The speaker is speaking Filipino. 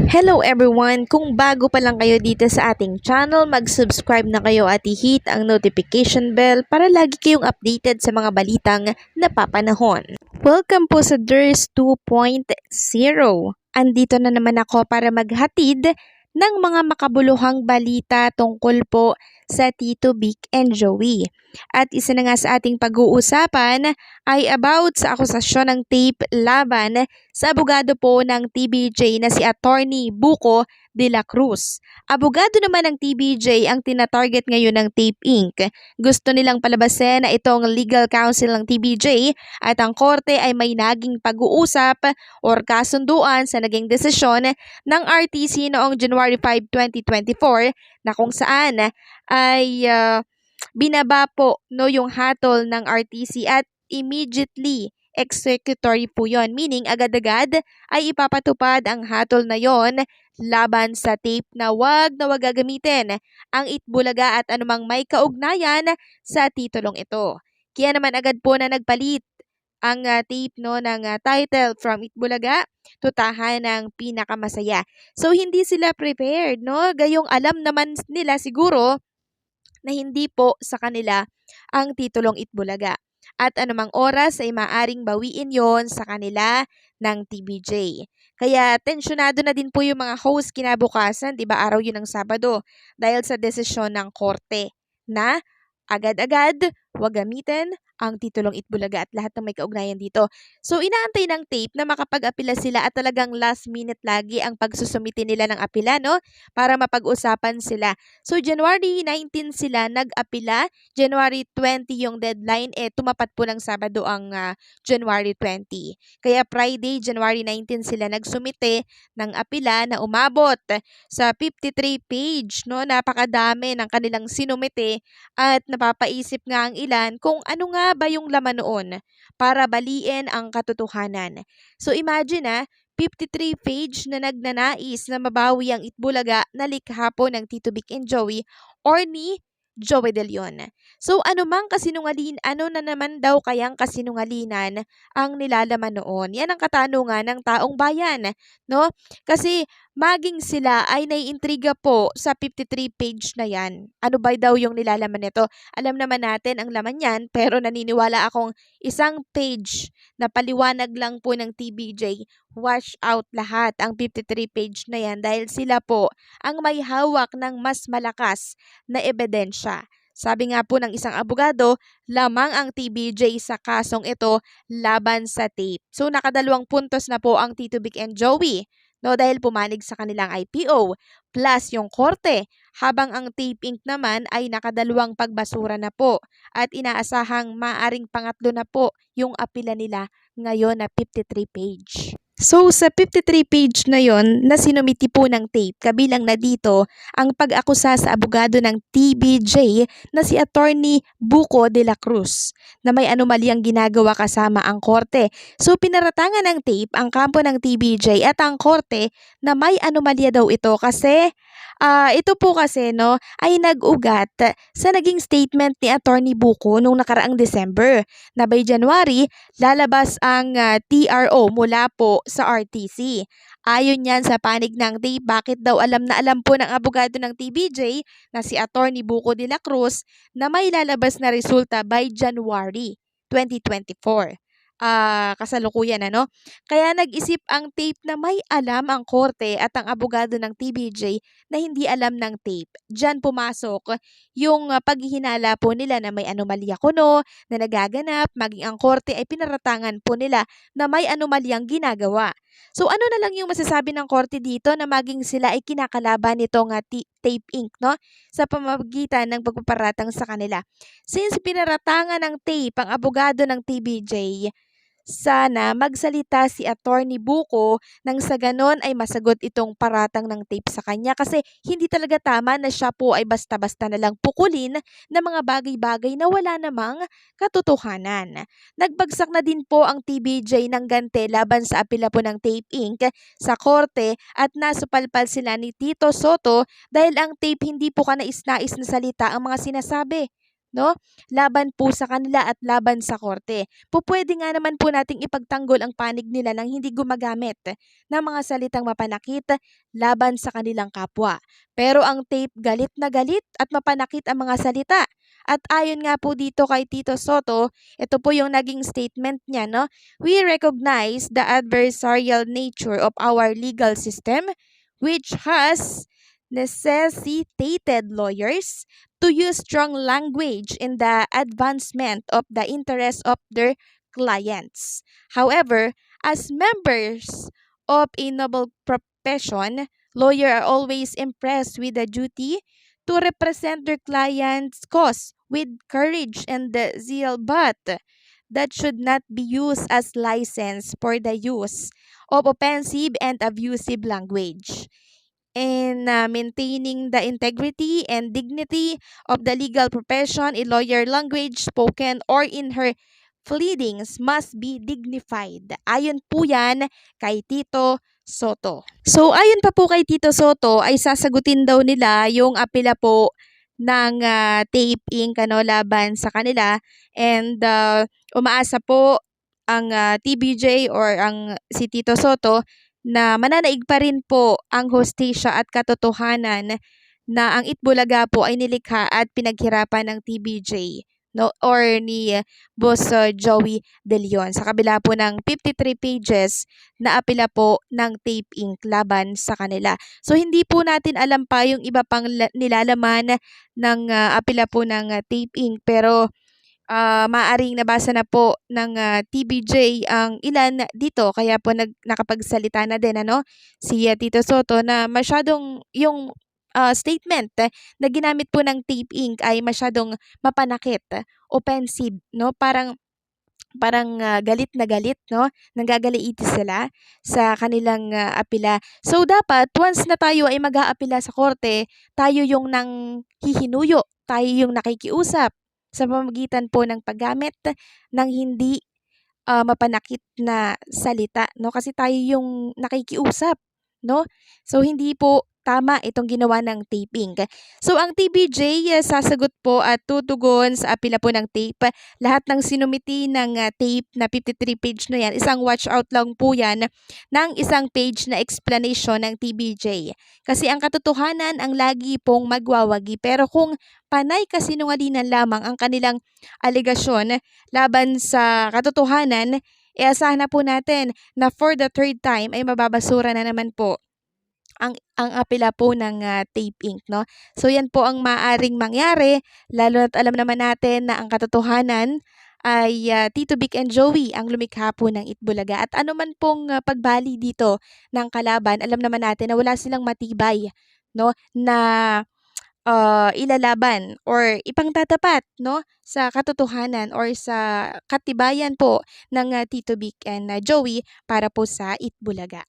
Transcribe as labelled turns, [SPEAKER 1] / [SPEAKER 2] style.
[SPEAKER 1] Hello everyone! Kung bago pa lang kayo dito sa ating channel, mag-subscribe na kayo at i-hit ang notification bell para lagi kayong updated sa mga balitang napapanahon. Welcome po sa DIRS 2.0. Andito na naman ako para maghatid ng mga makabuluhang balita tungkol po sa Tito Vic and Joey. At isa na nga sa ating pag-uusapan ay about sa akusasyon ng tape laban sa abogado po ng TBJ na si Attorney Buko de la Cruz. Abogado naman ng TBJ ang tinatarget ngayon ng Tape Inc. Gusto nilang palabasin na itong legal counsel ng TBJ at ang korte ay may naging pag-uusap or kasunduan sa naging desisyon ng RTC noong January 5, 2024 na kung saan ay binaba po no yung hatol ng RTC at immediately executory po yon, meaning agad-agad ay ipapatupad ang hatol na yon laban sa tape na wag gagamitin ang Itbulaga at anumang may kaugnayan sa titulong ito. Kaya naman agad po na nagpalit ang tape no ng title From Itbulaga to Tahan ng Pinakamasaya. So hindi sila prepared no, gayong alam naman nila siguro na hindi po sa kanila ang titulong Itbulaga. At anumang oras ay maaring bawiin yon sa kanila ng TBJ. Kaya tensyonado na din po yung mga host kinabukasan, di ba araw yun ng Sabado, dahil sa desisyon ng korte na agad-agad wag gamitin ang titulong Itbulaga at lahat ng may kaugnayan dito. So inaantay ng tape na makapag-apila sila at talagang last minute lagi ang pagsusumiti nila ng apila no para mapag-usapan sila. So January 19 sila nag-apila, January 20 yung deadline, tumapat po ng Sabado ang January 20. Kaya Friday, January 19 sila nagsumite ng apila na umabot sa 53 page, no? Napakadami ng kanilang sinumite at napapaisip nga ang ilan kung ano nga ba yung laman noon para baliin ang katotohanan. So imagine 53 page na nagnanais na mabawi ang Itbulaga na likha po ng Tito Vic and Joey or ni Joey De Leon. So ano na naman daw kayang kasinungalinan ang nilalaman noon? Yan ang katanungan ng taong bayan, no? Kasi maging sila ay naiintriga po sa 53 page na yan. Ano ba daw yung nilalaman nito? Alam naman natin ang laman yan, pero naniniwala akong isang page na paliwanag lang po ng TBJ, wash out lahat ang 53 page na yan dahil sila po ang may hawak ng mas malakas na ebidensya. Sabi nga po ng isang abogado, lamang ang TBJ sa kasong ito laban sa tape. So nakadalawang puntos na po ang Tito Vic and Joey, no, dahil pumanig sa kanilang IPO plus yung korte, habang ang Tape Inc. naman ay nakadalawang pagbasura na po at inaasahang maaring pangatlo na po yung apila nila ngayon na 53 page. So sa 53 page na yon na sinumiti po ng tape, kabilang na dito ang pag-akusa sa abogado ng TBJ na si Attorney Buko de la Cruz na may anomalyang ginagawa kasama ang korte. So pinaratangan ng tape ang kampo ng TBJ at ang korte na may anomalya daw ito kasi ito po kasi no ay nag-ugat sa naging statement ni Attorney Buko nung nakaraang December na by January lalabas ang TRO mula po sa RTC. Ayon yan sa panig ng tape, bakit daw alam na alam po ng abogado ng TBJ na si Attorney Buko de la Cruz na may lalabas na resulta by January 2024. Kasalukuyan ano. Kaya nag-isip ang tape na may alam ang korte at ang abogado ng TBJ na hindi alam ng tape. Diyan pumasok yung paghihinala po nila na may anomalya kuno na nagaganap, maging ang korte ay pinaratangan po nila na may anomalyang ginagawa. So ano na lang yung masasabi ng korte dito na maging sila ay kinakalaban nitong Tape Inc. no sa pamamagitan ng pagpaparatang sa kanila. Since pinaratangan ng tape ang abogado ng TBJ, sana magsalita si Attorney Buko nang sa ganon ay masagot itong paratang ng tape sa kanya kasi hindi talaga tama na siya po ay basta-basta na lang pukulin ng mga bagay-bagay na wala namang katotohanan. Nagbagsak na din po ang TBJ ng gante laban sa apela po ng Tape Inc. sa korte at nasupalpal sila ni Tito Soto dahil ang tape hindi po kanais-nais na salita ang mga sinasabi. no? Laban po sa kanila at laban sa korte. Pupwede nga naman po nating ipagtanggol ang panig nila nang hindi gumagamit ng mga salitang mapanakit laban sa kanilang kapwa. Pero ang tape galit na galit at mapanakit ang mga salita. At ayon nga po dito kay Tito Soto, ito po yung naging statement niya, no? We recognize the adversarial nature of our legal system, which has necessitated lawyers to use strong language in the advancement of the interests of their clients. However, as members of a noble profession, lawyers are always impressed with the duty to represent their client's cause with courage and zeal, but that should not be used as license for the use of offensive and abusive language. In maintaining the integrity and dignity of the legal profession, a lawyer language spoken or in her pleadings must be dignified. Ayon po yan kay Tito Soto. So ayon pa po kay Tito Soto ay sasagutin daw nila yung apela po ng Tape Inc. Laban sa kanila, and umaasa po ang TBJ or ang si Tito Soto na mananaig pa rin po ang hustisya at katotohanan na ang Itbulaga po ay nilikha at pinaghirapan ng TBJ, no, or ni Boss Joey De Leon, sa kabila po ng 53 pages na apela po ng Tape Inc. laban sa kanila. So hindi po natin alam pa yung iba pang nilalaman ng apela po ng Tape Inc. Pero maaaring nabasa na po ng TBJ ang ilan dito, kaya po nakapagsalita na din si Tito Soto na masyadong yung statement na ginamit po ng Tape Inc. ay masyadong mapanakit, offensive, no? Parang galit na galit, no? Nanggagaliiti sila sa kanilang apela. So dapat once na tayo ay mag-aapela sa korte, tayo yung nang hihinuyo, tayo yung nakikiusap sa pamamagitan po ng paggamit ng hindi mapanakit na salita, no? Kasi tayo yung nakikiusap, no? So hindi po tama itong ginawa ng taping. So ang TBJ sasagot po at tutugon sa apela po ng tape. Lahat ng sinumiti ng tape na 53 page na yan, isang watch out lang po yan ng isang page na explanation ng TBJ. Kasi ang katotohanan ang lagi pong magwawagi, pero kung panay kasinungalingan lamang ang kanilang alegasyon laban sa katotohanan, asahan na po natin na for the third time ay mababasura na naman po ang apela po ng Tape Inc. No? So yan po ang maaring mangyari, lalo na't alam naman natin na ang katotohanan ay Tito Vic and Joey ang lumikha po ng Itbulaga. At ano man pong pagbali dito ng kalaban, alam naman natin na wala silang matibay, no, na ilalaban or ipangtatapat, no, sa katotohanan or sa katibayan po ng Tito Vic and Joey para po sa Itbulaga.